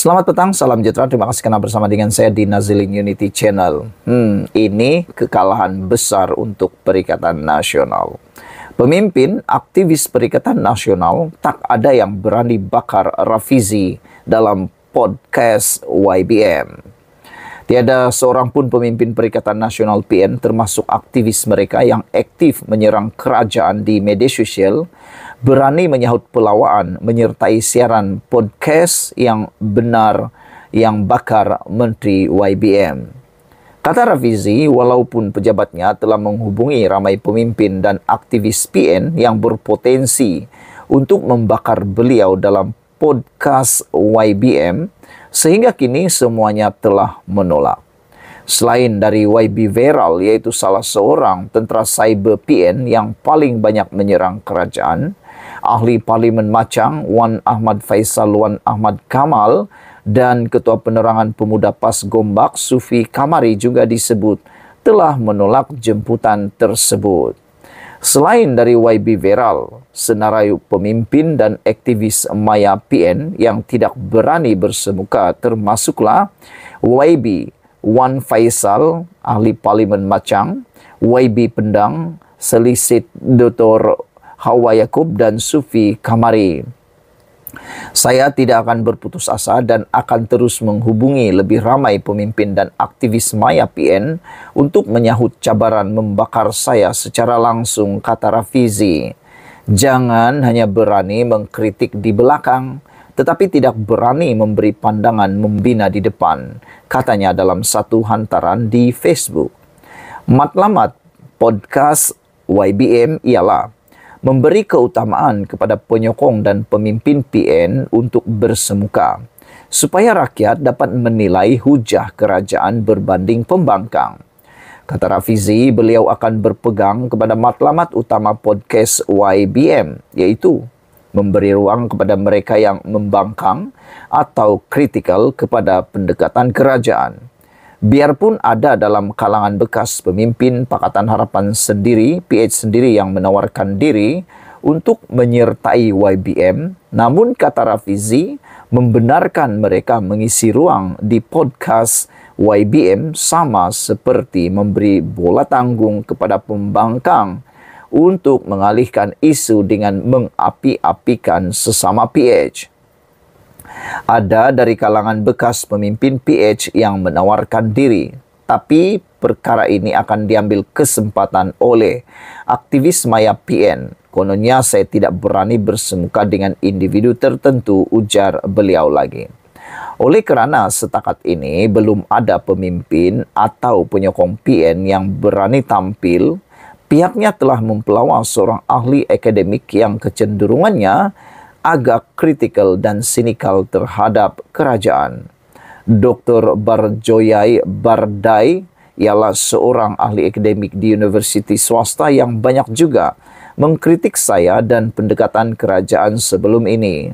Selamat petang, salam sejahtera. Terima kasih karena bersama dengan saya di Naziling Unity Channel. Ini kekalahan besar untuk Perikatan Nasional. Pemimpin aktivis Perikatan Nasional tak ada yang berani bakar Rafizi dalam podcast YBM. Tiada seorang pun pemimpin Perikatan Nasional PN termasuk aktivis mereka yang aktif menyerang kerajaan di media sosial berani menyahut pelawaan menyertai siaran podcast yang benar yang bakar Menteri YBM. Kata Rafizi, walaupun pejabatnya telah menghubungi ramai pemimpin dan aktivis PN yang berpotensi untuk membakar beliau dalam podcast YBM, sehingga kini semuanya telah menolak. Selain dari YB Viral, yaitu salah seorang tentera cyber PN yang paling banyak menyerang kerajaan, ahli Parlimen Machang Wan Ahmad Faisal Wan Ahmad Kamal dan Ketua Penerangan Pemuda PAS Gombak Sufi Kamari juga disebut telah menolak jemputan tersebut. Selain dari YB Viral, senarai pemimpin dan aktivis Maya PN yang tidak berani bersemuka termasuklah YB Wan Faisal, ahli Parlimen Machang, YB Pendang, Selisit Dr. Hawa Yaakob dan Sufi Kamari. Saya tidak akan berputus asa dan akan terus menghubungi lebih ramai pemimpin dan aktivis Maya PN untuk menyahut cabaran membakar saya secara langsung, kata Rafizi. Jangan hanya berani mengkritik di belakang, tetapi tidak berani memberi pandangan membina di depan, katanya dalam satu hantaran di Facebook. Matlamat podcast YBM ialah memberi keutamaan kepada penyokong dan pemimpin PN untuk bersemuka, supaya rakyat dapat menilai hujah kerajaan berbanding pembangkang. Kata Rafizi, beliau akan berpegang kepada matlamat utama podcast YBM, yaitu memberi ruang kepada mereka yang membangkang atau kritikal kepada pendekatan kerajaan. Biarpun ada dalam kalangan bekas pemimpin Pakatan Harapan sendiri, PH sendiri yang menawarkan diri untuk menyertai YBM, namun kata Rafizi, membenarkan mereka mengisi ruang di podcast YBM sama seperti memberi bola tanggung kepada pembangkang untuk mengalihkan isu dengan mengapi-apikan sesama PH. Ada dari kalangan bekas pemimpin PH yang menawarkan diri, tapi perkara ini akan diambil kesempatan oleh aktivis Maya PN. Kononnya saya tidak berani bersemuka dengan individu tertentu, ujar beliau lagi. Oleh kerana setakat ini belum ada pemimpin atau penyokong PN yang berani tampil, pihaknya telah mempelawa seorang ahli akademik yang kecenderungannya agak kritikal dan sinikal terhadap kerajaan. Dr. Barjoyai Bardai ialah seorang ahli akademik di universiti swasta yang banyak juga mengkritik saya dan pendekatan kerajaan sebelum ini.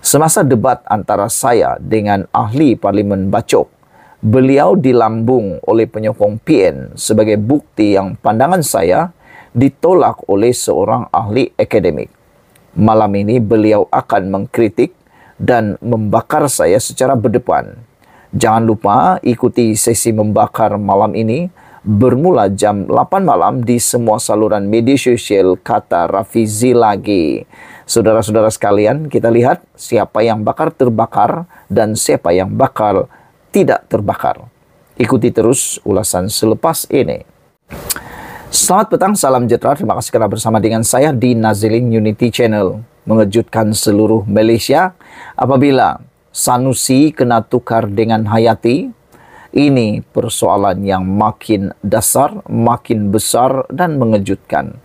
Semasa debat antara saya dengan ahli Parlimen Bacok, beliau dilambung oleh penyokong PN sebagai bukti yang pandangan saya ditolak oleh seorang ahli akademik. Malam ini beliau akan mengkritik dan membakar saya secara berdepan. Jangan lupa ikuti sesi membakar malam ini bermula jam 8 malam di semua saluran media sosial, kata Rafizi lagi. Saudara-saudara sekalian, kita lihat siapa yang bakar terbakar dan siapa yang bakal tidak terbakar. Ikuti terus ulasan selepas ini. Selamat petang, salam sejahtera. Terima kasih karena bersama dengan saya di Naziling Unity Channel. Mengejutkan seluruh Malaysia apabila Sanusi kena tukar dengan Hayati. Ini persoalan yang makin dasar, makin besar dan mengejutkan.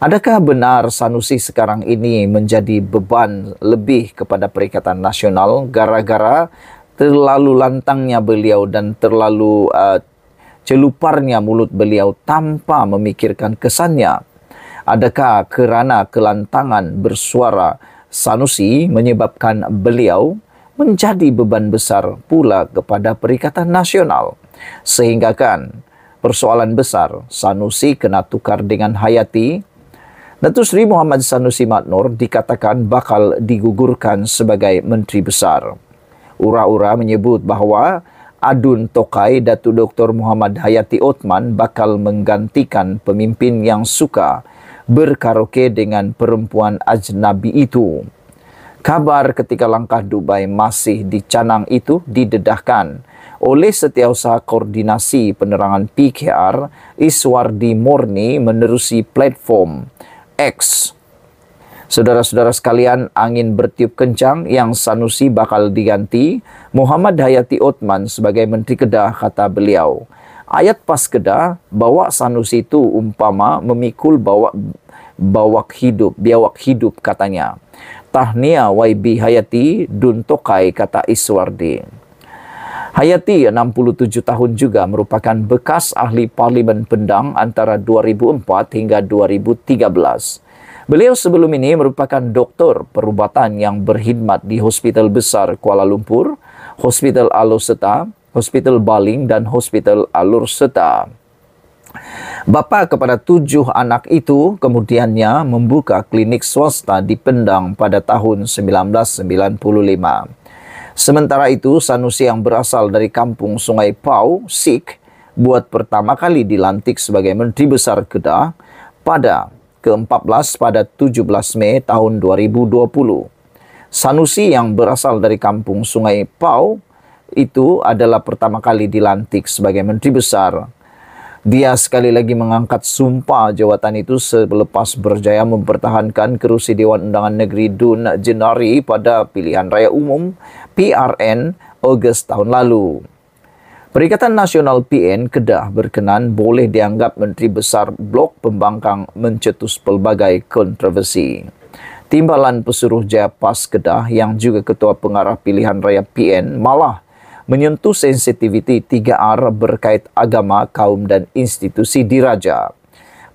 Adakah benar Sanusi sekarang ini menjadi beban lebih kepada Perikatan Nasional gara-gara terlalu lantangnya beliau dan terlalu celuparnya mulut beliau tanpa memikirkan kesannya? Adakah kerana kelantangan bersuara Sanusi menyebabkan beliau menjadi beban besar pula kepada Perikatan Nasional? Sehingga kan persoalan besar Sanusi kena tukar dengan Hayati. Datuk Seri Muhammad Sanusi Mat Noor dikatakan bakal digugurkan sebagai Menteri Besar. Ura-ura menyebut bahwa Adun Tokai Datuk Dr. Muhammad Hayati Othman bakal menggantikan pemimpin yang suka berkaraoke dengan perempuan ajnabi itu. Kabar ketika langkah Dubai masih dicanang itu didedahkan oleh Setiausaha Koordinasi Penerangan PKR Iswardi Morni menerusi platform X. Saudara-saudara sekalian, angin bertiup kencang yang Sanusi bakal diganti Muhammad Hayati Othman sebagai Menteri Kedah, kata beliau. Ayat pas Kedah, bawa Sanusi itu umpama memikul biawak hidup katanya. Tahniah YB Hayati Dun Tokai, kata Iswardi. Hayati, 67 tahun juga, merupakan bekas ahli Parlimen Pendang antara 2004 hingga 2013. Beliau sebelum ini merupakan doktor perubatan yang berkhidmat di Hospital Besar Kuala Lumpur, Hospital Alor Setar, Hospital Baling dan Hospital Alor Setar. Bapa kepada 7 anak itu kemudiannya membuka klinik swasta di Pendang pada tahun 1995. Sementara itu, Sanusi yang berasal dari kampung Sungai Pau, Sik, buat pertama kali dilantik sebagai Menteri Besar Kedah pada ke-14 pada 17 Mei tahun 2020. Sanusi yang berasal dari kampung Sungai Pau itu adalah pertama kali dilantik sebagai Menteri Besar. Dia sekali lagi mengangkat sumpah jawatan itu selepas berjaya mempertahankan kerusi Dewan Undangan Negeri Dun Jenari pada pilihan raya umum PRN Ogos tahun lalu. Perikatan Nasional PN Kedah berkenan boleh dianggap Menteri Besar Blok Pembangkang mencetus pelbagai kontroversi. Timbalan Pesuruh Jaya PAS Kedah yang juga Ketua Pengarah Pilihan Raya PN malah menyentuh sensitiviti 3R berkait agama, kaum dan institusi diraja.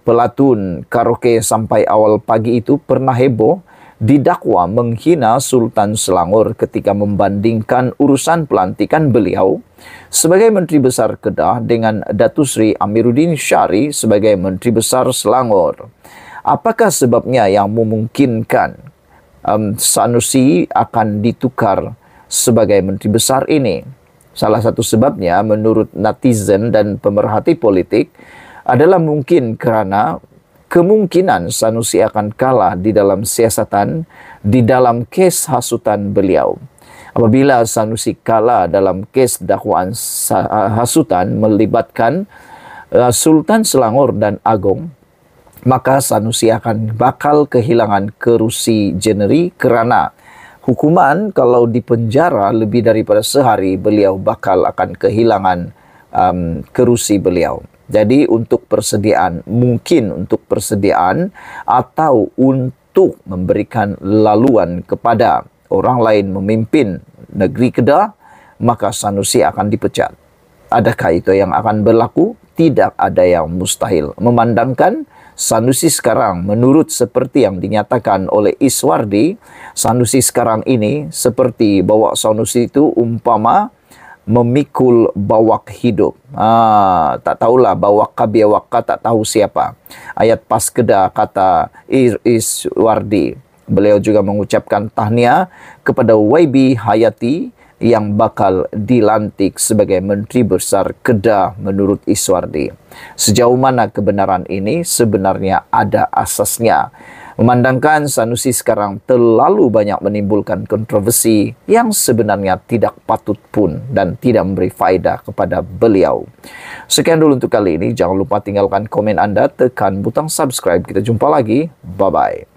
Pelatun karaoke sampai awal pagi itu pernah heboh didakwa menghina Sultan Selangor ketika membandingkan urusan pelantikan beliau sebagai Menteri Besar Kedah dengan Datuk Seri Amiruddin Syari sebagai Menteri Besar Selangor. Apakah sebabnya yang memungkinkan Sanusi akan ditukar sebagai Menteri Besar ini? Salah satu sebabnya menurut netizen dan pemerhati politik adalah mungkin kerana kemungkinan Sanusi akan kalah di dalam siasatan di dalam kes hasutan beliau. Apabila Sanusi kalah dalam kes dakwaan hasutan melibatkan Sultan Selangor dan Agong, maka Sanusi akan bakal kehilangan kerusi Jeneri kerana hukuman kalau dipenjara lebih daripada sehari, beliau bakal akan kehilangan kerusi beliau. Jadi untuk persediaan, mungkin untuk persediaan atau untuk memberikan laluan kepada orang lain memimpin negeri Kedah, maka Sanusi akan dipecat. Adakah itu yang akan berlaku? Tidak ada yang mustahil. Memandangkan Sanusi sekarang, menurut seperti yang dinyatakan oleh Iswardi, Sanusi sekarang ini seperti bawa Sanusi itu umpama memikul bawak hidup. Tak tahulah bawak biawak tak tahu siapa. Ayat pas Kedah kata Iswardi. Beliau juga mengucapkan tahniah kepada YB Hayati yang bakal dilantik sebagai Menteri Besar Kedah menurut Iswardi. Sejauh mana kebenaran ini sebenarnya ada asasnya. Memandangkan Sanusi sekarang terlalu banyak menimbulkan kontroversi yang sebenarnya tidak patut pun dan tidak memberi faedah kepada beliau. Sekian dulu untuk kali ini. Jangan lupa tinggalkan komen Anda, tekan butang subscribe. Kita jumpa lagi. Bye-bye.